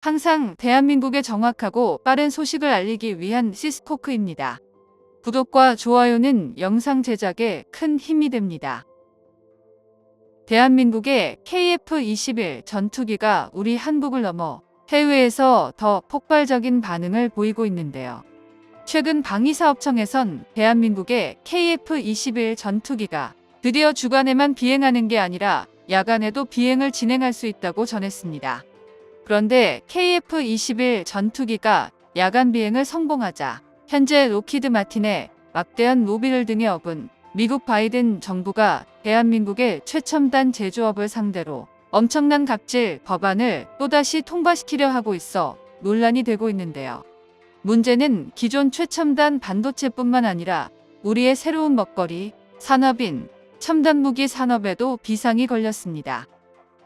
항상 대한민국의 정확하고 빠른 소식을 알리기 위한 시스코크입니다. 구독과 좋아요는 영상 제작에 큰 힘이 됩니다. 대한민국의 KF-21 전투기가 우리 한국을 넘어 해외에서 더 폭발적인 반응을 보이고 있는데요. 최근 방위사업청에선 대한민국의 KF-21 전투기가 드디어 주간에만 비행하는 게 아니라 야간에도 비행을 진행할 수 있다고 전했습니다. 그런데 KF-21 전투기가 야간 비행을 성공하자 현재 로키드 마틴의 막대한 로비를 등에 업은 미국 바이든 정부가 대한민국의 최첨단 제조업을 상대로 엄청난 갑질 법안을 또다시 통과시키려 하고 있어 논란이 되고 있는데요. 문제는 기존 최첨단 반도체뿐만 아니라 우리의 새로운 먹거리, 산업인 첨단 무기 산업에도 비상이 걸렸습니다.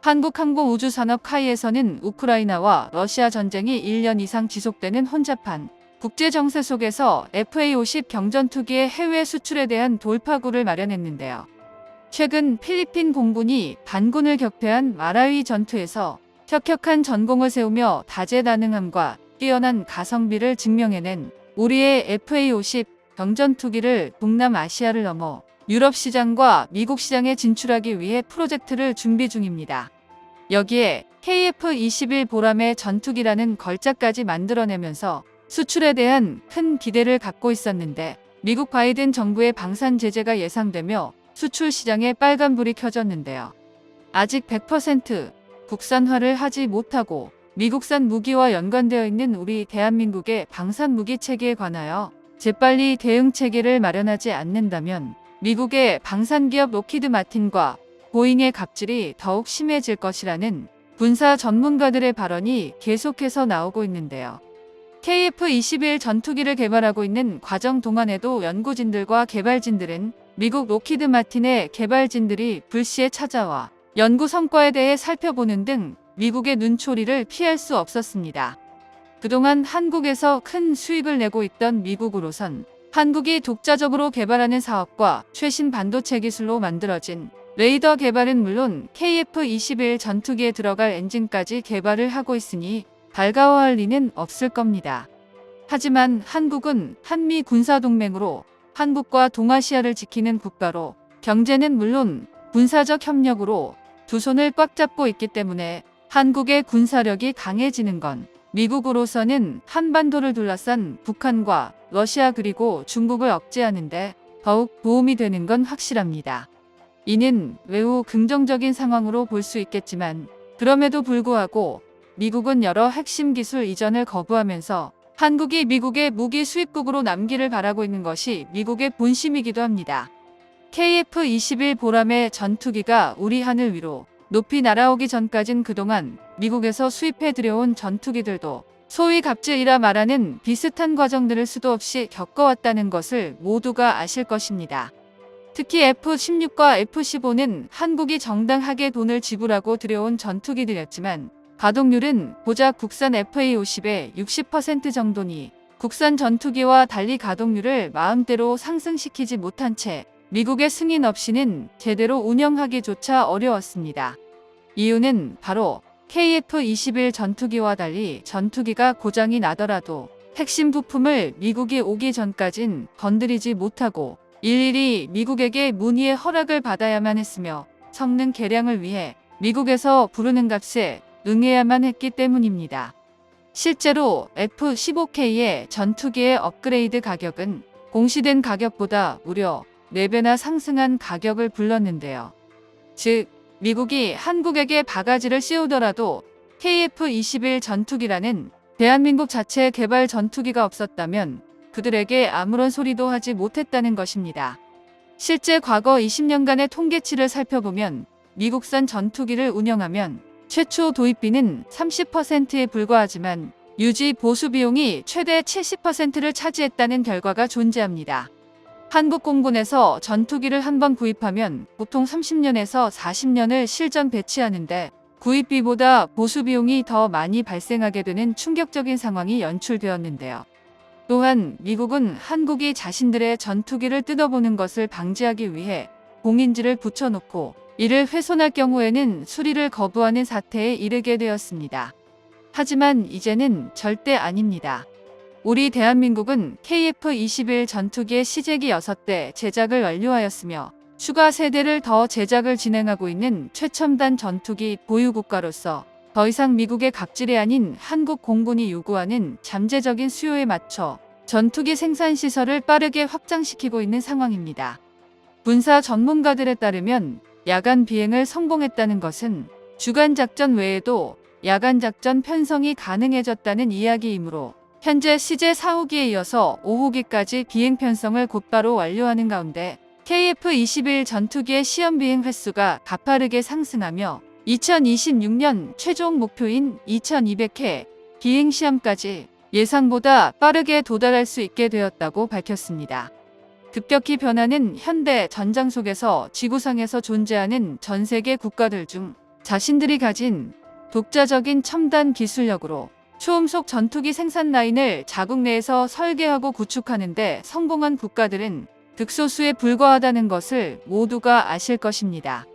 한국항공우주산업 카이에서는 우크라이나와 러시아 전쟁이 1년 이상 지속되는 혼잡한 국제정세 속에서 FA-50 경전투기의 해외 수출에 대한 돌파구를 마련했는데요. 최근 필리핀 공군이 반군을 격퇴한 마라위 전투에서 혁혁한 전공을 세우며 다재다능함과 뛰어난 가성비를 증명해낸 우리의 FA-50 경전투기를 동남아시아를 넘어 유럽 시장과 미국 시장에 진출하기 위해 프로젝트를 준비 중입니다. 여기에 KF-21 보람의 전투기라는 걸작까지 만들어내면서 수출에 대한 큰 기대를 갖고 있었는데 미국 바이든 정부의 방산 제재가 예상되며 수출 시장에 빨간불이 켜졌는데요. 아직 100% 국산화를 하지 못하고 미국산 무기와 연관되어 있는 우리 대한민국의 방산 무기 체계에 관하여 재빨리 대응 체계를 마련하지 않는다면 미국의 방산기업 로키드 마틴과 보잉의 갑질이 더욱 심해질 것이라는 군사 전문가들의 발언이 계속해서 나오고 있는데요. KF-21 전투기를 개발하고 있는 과정 동안에도 연구진들과 개발진들은 미국 로키드 마틴의 개발진들이 불시에 찾아와 연구 성과에 대해 살펴보는 등 미국의 눈초리를 피할 수 없었습니다. 그동안 한국에서 큰 수익을 내고 있던 미국으로선 한국이 독자적으로 개발하는 사업과 최신 반도체 기술로 만들어진 레이더 개발은 물론 KF-21 전투기에 들어갈 엔진까지 개발을 하고 있으니 달가워할 리는 없을 겁니다. 하지만 한국은 한미 군사동맹으로 한국과 동아시아를 지키는 국가로 경제는 물론 군사적 협력으로 두 손을 꽉 잡고 있기 때문에 한국의 군사력이 강해지는 건 미국으로서는 한반도를 둘러싼 북한과 러시아 그리고 중국을 억제하는데 더욱 도움이 되는 건 확실합니다. 이는 매우 긍정적인 상황으로 볼 수 있겠지만 그럼에도 불구하고 미국은 여러 핵심 기술 이전을 거부하면서 한국이 미국의 무기 수입국으로 남기를 바라고 있는 것이 미국의 본심이기도 합니다. KF-21 보람의 전투기가 우리 하늘 위로 높이 날아오기 전까진 그동안 미국에서 수입해 들여온 전투기들도 소위 갑질이라 말하는 비슷한 과정들을 수도 없이 겪어왔다는 것을 모두가 아실 것입니다. 특히 F-16과 F-15는 한국이 정당하게 돈을 지불하고 들여온 전투기들이었지만 가동률은 고작 국산 FA-50의 60% 정도니 국산 전투기와 달리 가동률을 마음대로 상승시키지 못한 채 미국의 승인 없이는 제대로 운영하기조차 어려웠습니다. 이유는 바로 KF-21 전투기와 달리 전투기가 고장이 나더라도 핵심 부품을 미국이 오기 전까진 건드리지 못하고 일일이 미국에게 문의의 허락을 받아야만 했으며 성능 개량을 위해 미국에서 부르는 값에 응해야만 했기 때문입니다. 실제로 F-15K의 전투기의 업그레이드 가격은 공시된 가격보다 무려 4배나 상승한 가격을 불렀는데요. 즉, 미국이 한국에게 바가지를 씌우더라도 KF-21 전투기라는 대한민국 자체 개발 전투기가 없었다면 그들에게 아무런 소리도 하지 못했다는 것입니다. 실제 과거 20년간의 통계치를 살펴보면 미국산 전투기를 운영하면 최초 도입비는 30%에 불과하지만 유지 보수 비용이 최대 70%를 차지했다는 결과가 존재합니다. 한국 공군에서 전투기를 한 번 구입하면 보통 30년에서 40년을 실전 배치하는데 구입비보다 보수 비용이 더 많이 발생하게 되는 충격적인 상황이 연출되었는데요. 또한 미국은 한국이 자신들의 전투기를 뜯어보는 것을 방지하기 위해 공인지를 붙여놓고 이를 훼손할 경우에는 수리를 거부하는 사태에 이르게 되었습니다. 하지만 이제는 절대 아닙니다. 우리 대한민국은 KF-21 전투기의 시제기 6대 제작을 완료하였으며 추가 세대를 더 제작을 진행하고 있는 최첨단 전투기 보유국가로서 더 이상 미국의 갑질이 아닌 한국 공군이 요구하는 잠재적인 수요에 맞춰 전투기 생산 시설을 빠르게 확장시키고 있는 상황입니다. 군사 전문가들에 따르면 야간 비행을 성공했다는 것은 주간 작전 외에도 야간 작전 편성이 가능해졌다는 이야기이므로 현재 CJ 4호기에 이어서 5호기까지 비행 편성을 곧바로 완료하는 가운데 KF-21 전투기의 시험 비행 횟수가 가파르게 상승하며 2026년 최종 목표인 2200회 비행 시험까지 예상보다 빠르게 도달할 수 있게 되었다고 밝혔습니다. 급격히 변하는 현대 전장 속에서 지구상에서 존재하는 전 세계 국가들 중 자신들이 가진 독자적인 첨단 기술력으로 초음속 전투기 생산 라인을 자국 내에서 설계하고 구축하는 데 성공한 국가들은 극소수에 불과하다는 것을 모두가 아실 것입니다.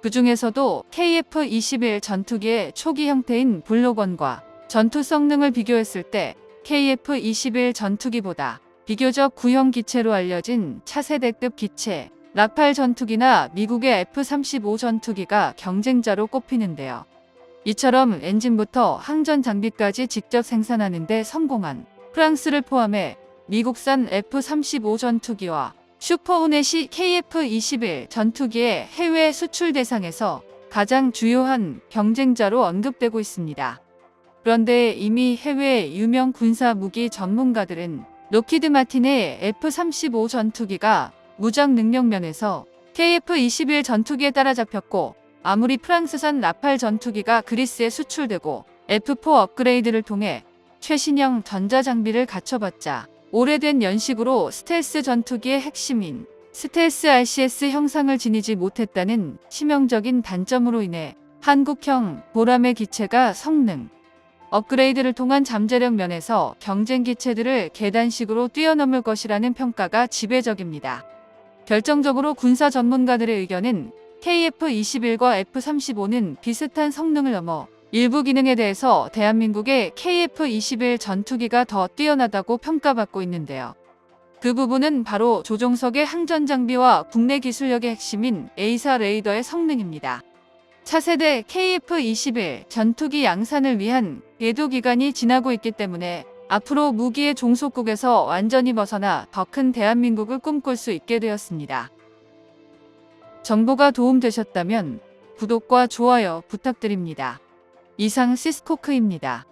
그 중에서도 KF-21 전투기의 초기 형태인 블록원과 전투 성능을 비교했을 때 KF-21 전투기보다 비교적 구형 기체로 알려진 차세대급 기체 라팔 전투기나 미국의 F-35 전투기가 경쟁자로 꼽히는데요. 이처럼 엔진부터 항전 장비까지 직접 생산하는 데 성공한 프랑스를 포함해 미국산 F-35 전투기와 슈퍼호넷이 KF-21 전투기의 해외 수출 대상에서 가장 주요한 경쟁자로 언급되고 있습니다. 그런데 이미 해외 유명 군사 무기 전문가들은 록히드 마틴의 F-35 전투기가 무장 능력 면에서 KF-21 전투기에 따라잡혔고 아무리 프랑스산 라팔 전투기가 그리스에 수출되고 F4 업그레이드를 통해 최신형 전자장비를 갖춰봤자 오래된 연식으로 스텔스 전투기의 핵심인 스텔스 RCS 형상을 지니지 못했다는 치명적인 단점으로 인해 한국형 보람의 기체가 성능, 업그레이드를 통한 잠재력 면에서 경쟁 기체들을 계단식으로 뛰어넘을 것이라는 평가가 지배적입니다. 결정적으로 군사 전문가들의 의견은 KF-21과 F-35는 비슷한 성능을 넘어 일부 기능에 대해서 대한민국의 KF-21 전투기가 더 뛰어나다고 평가받고 있는데요. 그 부분은 바로 조종석의 항전 장비와 국내 기술력의 핵심인 A사 레이더의 성능입니다. 차세대 KF-21 전투기 양산을 위한 예도 기간이 지나고 있기 때문에 앞으로 무기의 종속국에서 완전히 벗어나 더 큰 대한민국을 꿈꿀 수 있게 되었습니다. 정보가 도움되셨다면 구독과 좋아요 부탁드립니다. 이상 시스코크입니다.